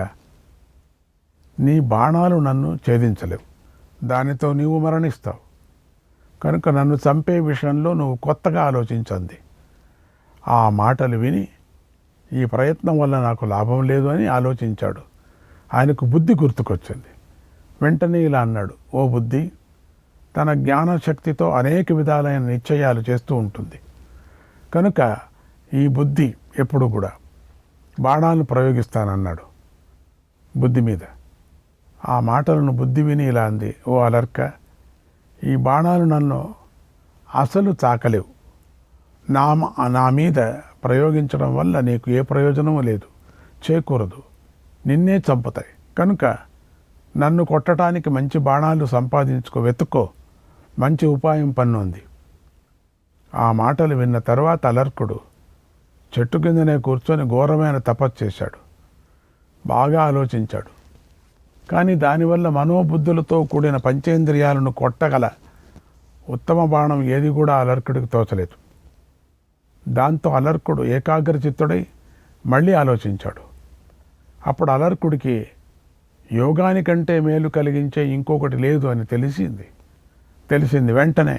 నీ బాణాలు నన్ను ఛేదించలేవు, దానితో నీవు మరణిస్తావు కనుక నన్ను చంపే విషయంలో నువ్వు కొత్తగా ఆలోచించండి. ఆ మాటలు విని ఈ ప్రయత్నం వల్ల నాకు లాభం లేదు అని ఆలోచించాడు. ఆయనకు బుద్ధి గుర్తుకొచ్చింది. వెంటనే ఇలా అన్నాడు, ఓ బుద్ధి, తన జ్ఞానశక్తితో అనేక విధాలైన నిశ్చయాలు చేస్తూ ఉంటుంది. కనుక ఈ బుద్ధి ఎప్పుడు కూడా బాణాలను ప్రయోగిస్తానన్నాడు బుద్ధి మీద. ఆ మాటలను బుద్ధి విని ఇలా అంది, ఓ అలర్క, ఈ బాణాలు నన్ను అసలు తాకలేవు. నా మీద ప్రయోగించడం వల్ల నీకు ఏ ప్రయోజనము లేదు, చేకూరదు, నిన్నే చంపుతాయి. కనుక నన్ను కొట్టడానికి మంచి బాణాలు వెతుక్కో, మంచి ఉపాయం పన్నుంది. ఆ మాటలు విన్న తర్వాత అలర్కుడు చెట్టు కిందనే కూర్చొని ఘోరమైన తపస్సు చేశాడు. బాగా ఆలోచించాడు. కానీ దానివల్ల మనోబుద్ధులతో కూడిన పంచేంద్రియాలను కొట్టగల ఉత్తమ బాణం ఏది కూడా అలర్కుడికి తోచలేదు. దాంతో అలర్కుడు ఏకాగ్రచిత్తుడై మళ్ళీ ఆలోచించాడు. అప్పుడు అలర్కుడికి యోగానికంటే మేలు కలిగించే ఇంకొకటి లేదు అని తెలిసింది. వెంటనే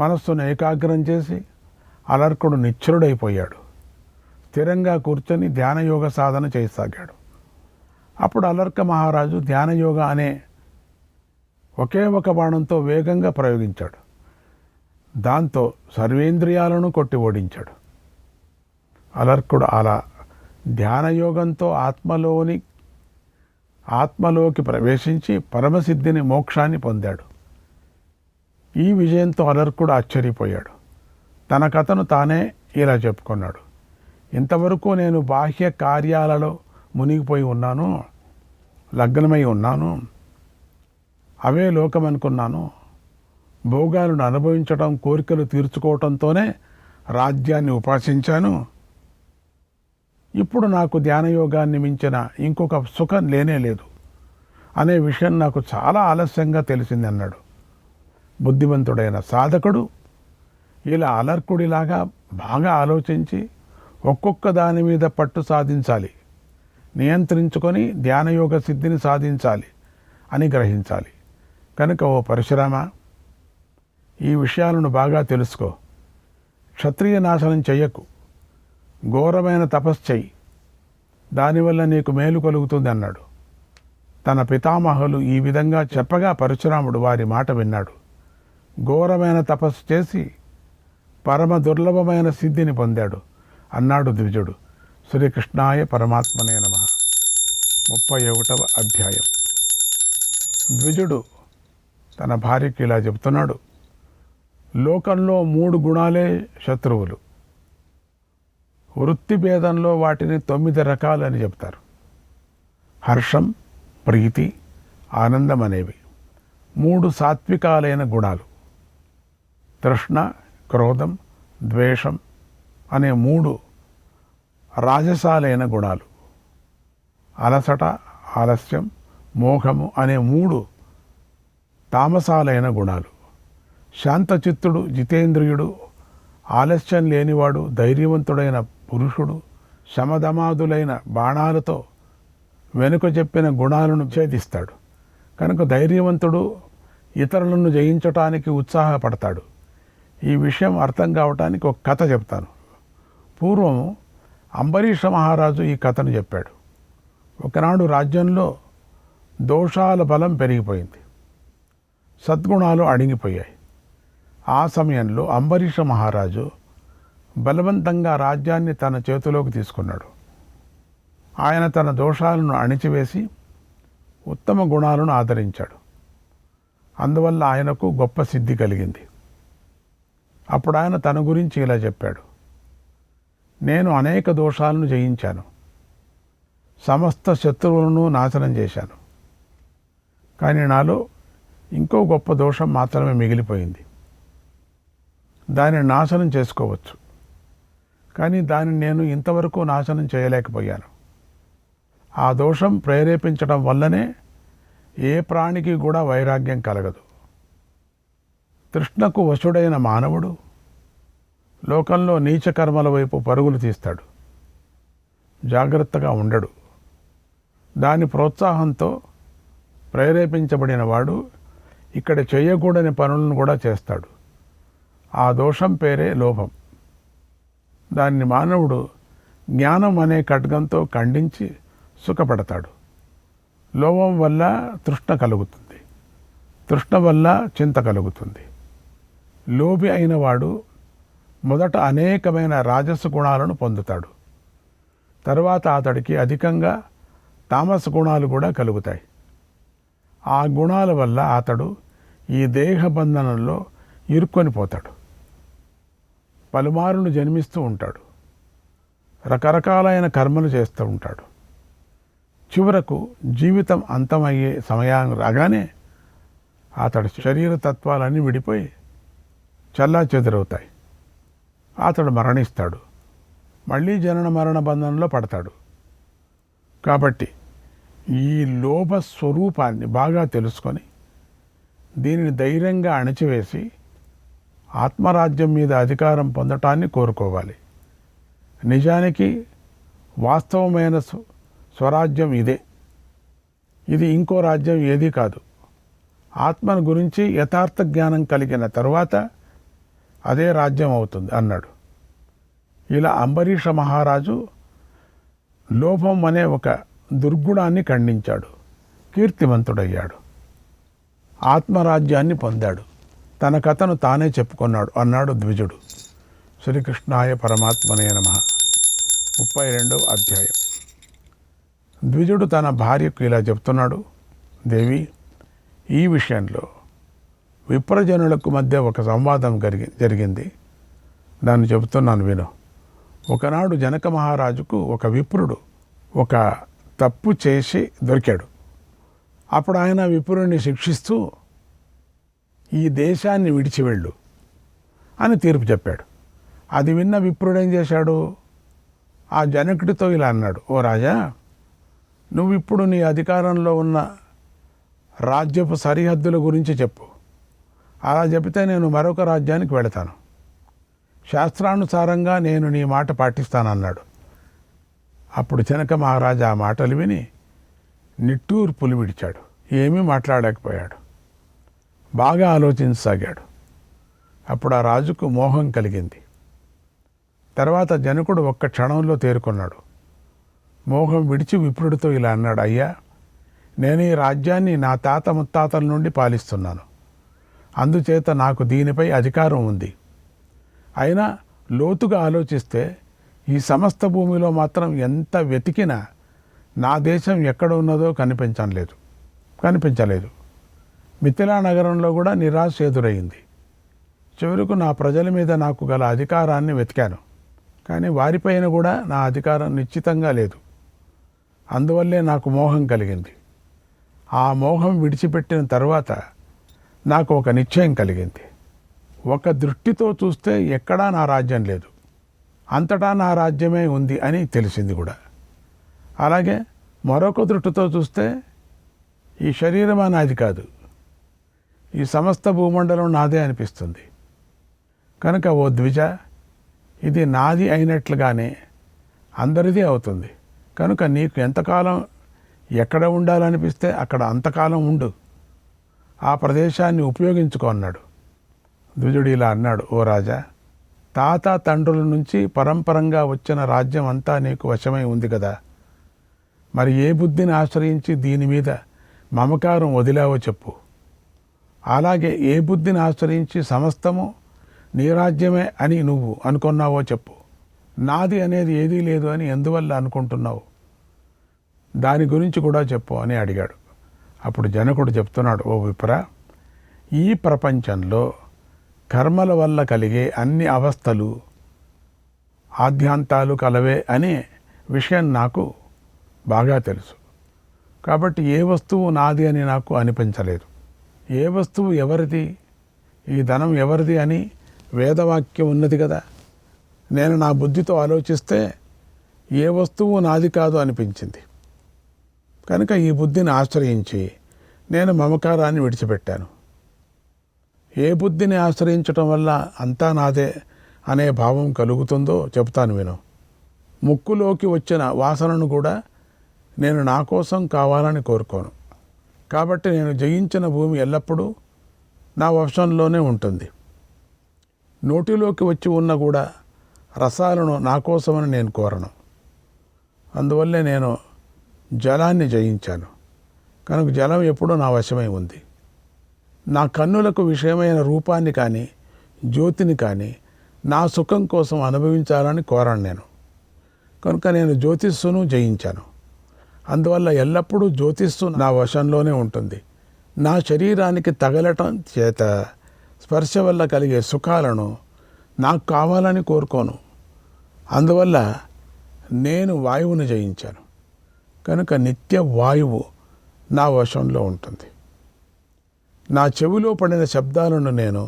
మనస్సును ఏకాగ్రం చేసి అలర్కుడు నిశ్చలుడైపోయాడు. స్థిరంగా కూర్చొని ధ్యానయోగ సాధన చేయసాగాడు. అప్పుడు అలర్క మహారాజు ధ్యానయోగ అనే ఒకే ఒక బాణంతో వేగంగా ప్రయోగించాడు. దాంతో సర్వేంద్రియాలను కొట్టి ఓడించాడు. అలర్కుడు అలా ధ్యానయోగంతో ఆత్మలోకి ప్రవేశించి పరమసిద్ధిని, మోక్షాన్ని పొందాడు. ఈ విజయంతో అలర్కుడు ఆశ్చర్యపోయాడు. తన కథను తానే ఇలా చెప్పుకున్నాడు. ఇంతవరకు నేను బాహ్య కార్యాలలో మునిగిపోయి ఉన్నాను, లగ్నమై ఉన్నాను, అవే లోకం అనుకున్నాను. భోగాలను అనుభవించడం, కోరికలు తీర్చుకోవటంతోనే రాజ్యాన్ని ఉపాసించాను. ఇప్పుడు నాకు ధ్యానయోగాన్ని మించిన ఇంకొక సుఖం లేనే అనే విషయం నాకు చాలా ఆలస్యంగా తెలిసింది అన్నాడు. బుద్ధిమంతుడైన సాధకుడు ఇలా అలర్కుడిలాగా బాగా ఆలోచించి ఒక్కొక్క దాని మీద పట్టు సాధించాలి, నియంత్రించుకొని ధ్యానయోగ సిద్ధిని సాధించాలి అని గ్రహించాలి. కనుక ఓ పరశురామ, ఈ విషయాలను బాగా తెలుసుకో. క్షత్రియ నాశనం చెయ్యకు, ఘోరమైన తపస్సు చెయ్యి, దానివల్ల నీకు మేలు కలుగుతుంది అన్నాడు. తన పితామహులు ఈ విధంగా చెప్పగా పరశురాముడు వారి మాట విన్నాడు. ఘోరమైన తపస్సు చేసి పరమ దుర్లభమైన సిద్ధిని పొందాడు అన్నాడు ద్విజుడు. శ్రీకృష్ణాయ పరమాత్మనే నమః. 31వ అధ్యాయం. ద్విజుడు తన భార్యకి ఇలా చెప్తున్నాడు, లోకంలో 3 గుణాలే శత్రువులు. వృత్తి భేదంలో వాటిని 9 రకాలు అని చెప్తారు. హర్షం, ప్రీతి, ఆనందం అనేవి 3 సాత్వికాలైన గుణాలు. తృష్ణ, క్రోధం, ద్వేషం అనే 3 రాజసాలైన గుణాలు. అలసట, ఆలస్యం, మోహము అనే 3 తామసాలైన గుణాలు. శాంతచిత్తుడు, జితేంద్రియుడు, ఆలస్యం లేనివాడు, ధైర్యవంతుడైన పురుషుడు శమధమాదులైన బాణాలతో వెనుక చెప్పిన గుణాలను ఛేదిస్తాడు. కనుక ధైర్యవంతుడు ఇతరులను జయించటానికి ఉత్సాహపడతాడు. ఈ విషయం అర్థం కావటానికి ఒక కథ చెప్తాను. పూర్వం అంబరీష మహారాజు ఈ కథను చెప్పాడు. ఒకనాడు రాజ్యంలో దోషాల బలం పెరిగిపోయింది, సద్గుణాలు అణిగిపోయాయి. ఆ సమయంలో అంబరీష మహారాజు బలవంతంగా రాజ్యాన్ని తన చేతిలోకి తీసుకున్నాడు. ఆయన తన దోషాలను అణిచివేసి ఉత్తమ గుణాలను ఆదరించాడు. అందువల్ల ఆయనకు గొప్ప సిద్ధి కలిగింది. అప్పుడు ఆయన తన గురించి ఇలా చెప్పాడు, నేను అనేక దోషాలను జయించాను, సమస్త శత్రువులను నాశనం చేశాను. కానీ నాలో ఇంకో గొప్ప దోషం మాత్రమే మిగిలిపోయింది. దానిని నాశనం చేసుకోవచ్చు, కానీ దానిని నేను ఇంతవరకు నాశనం చేయలేకపోయాను. ఆ దోషం ప్రేరేపించడం వల్లనే ఏ ప్రాణికి కూడా వైరాగ్యం కలగదు. తృష్ణకు వశుడైన మానవుడు లోకంలో నీచకర్మల వైపు పరుగులు తీస్తాడు, జాగ్రత్తగా ఉండడు. దాని ప్రోత్సాహంతో ప్రేరేపించబడిన వాడు ఇక్కడ చేయకూడని పనులను కూడా చేస్తాడు. ఆ దోషం పేరే లోభం. దాన్ని మానవుడు జ్ఞానం అనే ఖడ్గంతో ఖండించి సుఖపడతాడు. లోభం వల్ల తృష్ణ కలుగుతుంది, తృష్ణ వల్ల చింత కలుగుతుంది. లోభి అయిన వాడు మొదట అనేకమైన రాజస గుణాలను పొందుతాడు. తర్వాత అతడికి అధికంగా తామస గుణాలు కూడా కలుగుతాయి. ఆ గుణాల వల్ల అతడు ఈ దేహ బంధనంలో ఇరుక్కొని పోతాడు. పలుమారులు జన్మిస్తూ ఉంటాడు, రకరకాలైన కర్మలు చేస్తూ ఉంటాడు. చివరకు జీవితం అంతమయ్యే సమయం రాగానే అతడి శరీర తత్వాలన్నీ విడిపోయి చల్లాచెదురవుతాయి. అతడు మరణిస్తాడు, మళ్ళీ జనన మరణ బంధంలో పడతాడు. కాబట్టి ఈ లోభ స్వరూపాన్ని బాగా తెలుసుకొని దీనిని ధైర్యంగా అణచివేసి ఆత్మరాజ్యం మీద అధికారం పొందటాన్ని కోరుకోవాలి. నిజానికి వాస్తవమైన స్వరాజ్యం ఇదే. ఇది ఇంకో రాజ్యం ఏదీ కాదు. ఆత్మను గురించి యథార్థ జ్ఞానం కలిగిన తరువాత అదే రాజ్యం అవుతుంది అన్నాడు. ఇలా అంబరీష మహారాజు లోభం అనే ఒక దుర్గుణాన్ని ఖండించాడు, కీర్తివంతుడయ్యాడు, ఆత్మరాజ్యాన్ని పొందాడు. తన కథను తానే చెప్పుకున్నాడు అన్నాడు ద్విజుడు. శ్రీకృష్ణాయ పరమాత్మనే నమః. 32వ అధ్యాయం. ద్విజుడు తన భార్యకు ఇలా చెప్తున్నాడు, దేవి, ఈ విషయంలో విప్రజనులకు మధ్య ఒక సంవాదం జరిగింది. దాన్ని చెబుతున్నాను విను. ఒకనాడు జనక మహారాజుకు ఒక విప్రుడు ఒక తప్పు చేసి దొరికాడు. అప్పుడు ఆయన విప్రుడిని శిక్షిస్తూ ఈ దేశాన్ని విడిచి వెళ్ళు అని తీర్పు చెప్పాడు. అది విన్న విప్రుడు ఏం చేశాడు? ఆ జనకుడితో ఇలా అన్నాడు, ఓ రాజా, నువ్వు ఇప్పుడు నీ అధికారంలో ఉన్న రాజ్యపు సరిహద్దుల గురించి చెప్పు. అలా చెబితే నేను మరొక రాజ్యానికి వెళతాను. శాస్త్రానుసారంగా నేను నీ మాట పాటిస్తానన్నాడు. అప్పుడు జనక మహారాజు ఆ మాటలు విని నిట్టూర్పులు విడిచాడు. ఏమీ మాట్లాడలేకపోయాడు. బాగా ఆలోచించసాగాడు. అప్పుడు ఆ రాజుకు మోహం కలిగింది. తర్వాత జనకుడు ఒక్క క్షణంలో తేరుకున్నాడు. మోహం విడిచి విప్రుడితో ఇలా అన్నాడు, అయ్యా, నేను ఈ రాజ్యాన్ని నా తాత ముత్తాతల నుండి పాలిస్తున్నాను. అందుచేత నాకు దీనిపై అధికారం ఉంది. అయినా లోతుగా ఆలోచిస్తే ఈ సమస్త భూమిలో మాత్రం ఎంత వెతికినా నా దేశం ఎక్కడ ఉన్నదో కనిపించలేదు. మిథిలా నగరంలో కూడా నిరాశ ఎదురయ్యింది. చివరకు నా ప్రజల మీద నాకు గల అధికారాన్ని వెతికాను, కానీ వారిపైన కూడా నా అధికారం నిశ్చితంగా లేదు. అందువల్లే నాకు మోహం కలిగింది. ఆ మోహం విడిచిపెట్టిన తర్వాత నాకు ఒక నిశ్చయం కలిగింది. ఒక దృష్టితో చూస్తే ఎక్కడా నా రాజ్యం లేదు, అంతటా నా రాజ్యమే ఉంది అని తెలిసింది కూడా. అలాగే మరొక దృష్టితో చూస్తే ఈ శరీరం నాది కాదు, ఈ సమస్త భూమండలం నాదే అనిపిస్తుంది. కనుక ఓ ద్విజ, ఇది నాది అయినట్లుగానే అందరిది అవుతుంది. కనుక నీకు ఎంతకాలం ఎక్కడ ఉండాలనిపిస్తే అక్కడ అంతకాలం ఉండు, ఆ ప్రదేశాన్ని ఉపయోగించుకో అన్నాడు. ద్విజుడు ఇలా అన్నాడు, ఓ రాజా, తాత తండ్రుల నుంచి పరంపరంగా వచ్చిన రాజ్యం అంతా నీకు వశమై ఉంది కదా. మరి ఏ బుద్ధిని ఆశ్రయించి దీని మీద మమకారం వదిలావో చెప్పు. అలాగే ఏ బుద్ధిని ఆశ్రయించి సమస్తము నీ రాజ్యమే అని నువ్వు అనుకున్నావో చెప్పు. నాది అనేది ఏదీ లేదు అని ఎందువల్ల అనుకుంటున్నావు? దాని గురించి కూడా చెప్పు అని అడిగాడు. అప్పుడు జనకుడు చెప్తున్నాడు, ఓ విప్ర, ఈ ప్రపంచంలో కర్మల వల్ల కలిగే అన్ని అవస్థలు ఆద్యాంతాలు కలవే అనే విషయం నాకు బాగా తెలుసు. కాబట్టి ఏ వస్తువు నాది అని నాకు అనిపించలేదు. ఏ వస్తువు ఎవరిది, ఈ ధనం ఎవరిది అని వేదవాక్యం ఉన్నది కదా. నేను నా బుద్ధితో ఆలోచిస్తే ఏ వస్తువు నాది కాదు అనిపించింది. కనుక ఈ బుద్ధిని ఆశ్రయించి నేను మమకారాన్ని విడిచిపెట్టాను. ఏ బుద్ధిని ఆశ్రయించటం వల్ల అంతా నాదే అనే భావం కలుగుతుందో చెబుతాను విను. ముక్కులోకి వచ్చిన వాసనను కూడా నేను నా కోసం కావాలని కోరుకోను. కాబట్టి నేను జయించిన భూమి ఎల్లప్పుడూ నా వశంలోనే ఉంటుంది. నోటిలోకి వచ్చి ఉన్న కూడా రసాలను నా కోసమని నేను కోరను. అందువల్లే నేను జలాన్ని జయించాను. కనుక జలం ఎప్పుడూ నా వశమై ఉంది. నా కన్నులకు విషయమైన రూపాన్ని కానీ జ్యోతిని కానీ నా సుఖం కోసం అనుభవించాలని కోరాను నేను. కనుక నేను జ్యోతిస్సును జయించాను. అందువల్ల ఎల్లప్పుడూ జ్యోతిస్సు నా వశంలోనే ఉంటుంది. నా శరీరానికి తగలటం చేత స్పర్శ వల్ల కలిగే సుఖాలను నాకు కావాలని కోరుకోను. అందువల్ల నేను వాయువును జయించాను. కనుక నిత్య వాయువు నా వశంలో ఉంటుంది. నా చెవిలో పడిన శబ్దాలను నేను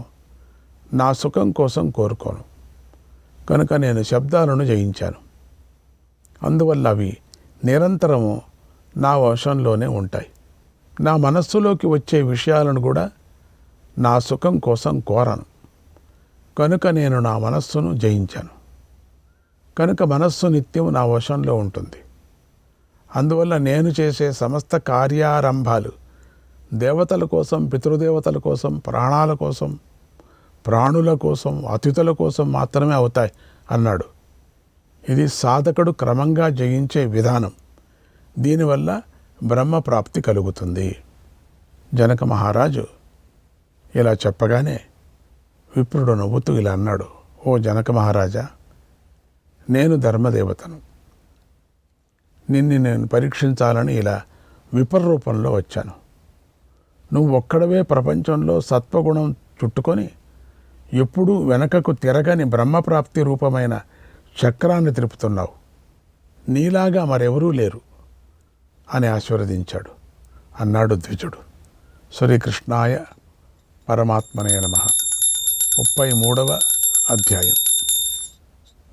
నా సుఖం కోసం కోరుకోను. కనుక నేను శబ్దాలను జయించాను. అందువల్ల అవి నిరంతరము నా వశంలోనే ఉంటాయి. నా మనస్సులోకి వచ్చే విషయాలను కూడా నా సుఖం కోసం కోరను. కనుక నేను నా మనస్సును జయించాను. కనుక మనస్సు నిత్యం నా వశంలో ఉంటుంది. అందువల్ల నేను చేసే సమస్త కార్యారంభాలు దేవతల కోసం, పితృదేవతల కోసం, ప్రాణాల కోసం, ప్రాణుల కోసం, అతిథుల కోసం మాత్రమే అవుతాయి అన్నాడు. ఇది సాధకుడు క్రమంగా జయించే విధానం. దీనివల్ల బ్రహ్మప్రాప్తి కలుగుతుంది. జనక మహారాజు ఇలా చెప్పగానే విప్రుడు నవ్వుతూ ఇలా అన్నాడు, ఓ జనక మహారాజా, నేను ధర్మదేవతను. నేను పరీక్షించాలని ఇలా విపర్రూపంలో వచ్చాను. నువ్వు ఒక్కడవే ప్రపంచంలో సత్వగుణం చుట్టుకొని ఎప్పుడూ వెనకకు తిరగని బ్రహ్మప్రాప్తి రూపమైన చక్రాన్ని తిరుపుతున్నావు. నీలాగా మరెవరూ లేరు అని ఆశీర్వదించాడు. అన్నాడు ద్విజుడు. శ్రీకృష్ణాయ పరమాత్మనే నమః. 33వ అధ్యాయం.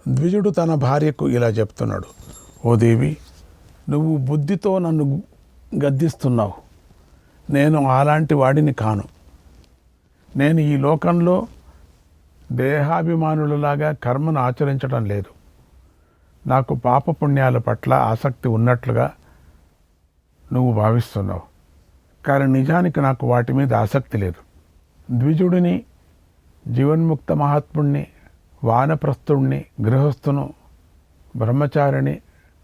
ద్విజుడు తన భార్యకు ఇలా చెప్తున్నాడు, ఓ దేవి, నువ్వు బుద్ధితో నన్ను గద్దిస్తున్నావు. నేను అలాంటి వాడిని కాను. నేను ఈ లోకంలో దేహాభిమానులలాగా కర్మను ఆచరించడం లేదు. నాకు పాపపుణ్యాల పట్ల ఆసక్తి ఉన్నట్లుగా నువ్వు భావిస్తున్నావు. కానీ నిజానికి నాకు వాటి మీద ఆసక్తి లేదు. ద్విజుడిని, జీవన్ముక్త మహాత్ముడిని, వానప్రస్థుడిని, గృహస్థును, బ్రహ్మచారిని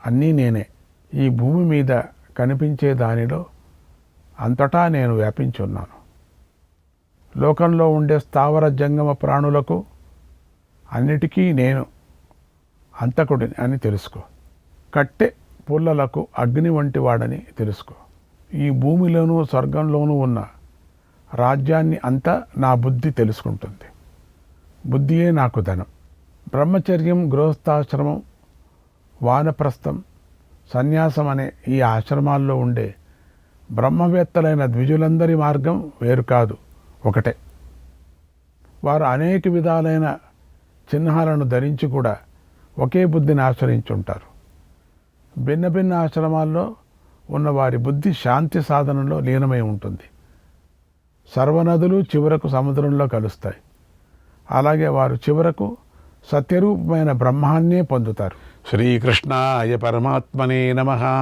అన్నీ నేనే. ఈ భూమి మీద కనిపించే దానిలో అంతటా నేను వ్యాపించి ఉన్నాను. లోకంలో ఉండే స్థావర జంగమ ప్రాణులకు అన్నిటికీ నేను అంతకుడిని అని తెలుసుకో. కట్టె పుల్లలకు అగ్ని వంటి వాడని తెలుసుకో. ఈ భూమిలోనూ స్వర్గంలోనూ ఉన్న రాజ్యాన్ని అంతా నా బుద్ధి తెలుసుకుంటుంది. బుద్ధియే నాకు ధనం. బ్రహ్మచర్యం, గృహస్థాశ్రమం, వానప్రస్థం, సన్యాసం అనే ఈ ఆశ్రమాల్లో ఉండే బ్రహ్మవేత్తలైన ద్విజులందరి మార్గం వేరు కాదు, ఒకటే. వారు అనేక విధాలైన చిహ్నాలను ధరించి కూడా ఒకే బుద్ధిని ఆచరించుంటారు. భిన్న భిన్న ఆశ్రమాల్లో ఉన్న వారి బుద్ధి శాంతి సాధనలో లీనమై ఉంటుంది. సర్వనదులు చివరకు సముద్రంలో కలుస్తాయి. అలాగే వారు చివరకు సత్యరూపమైన బ్రహ్మాన్నే పొందుతారు. శ్రీకృష్ణాయ పరమాత్మనే నమః.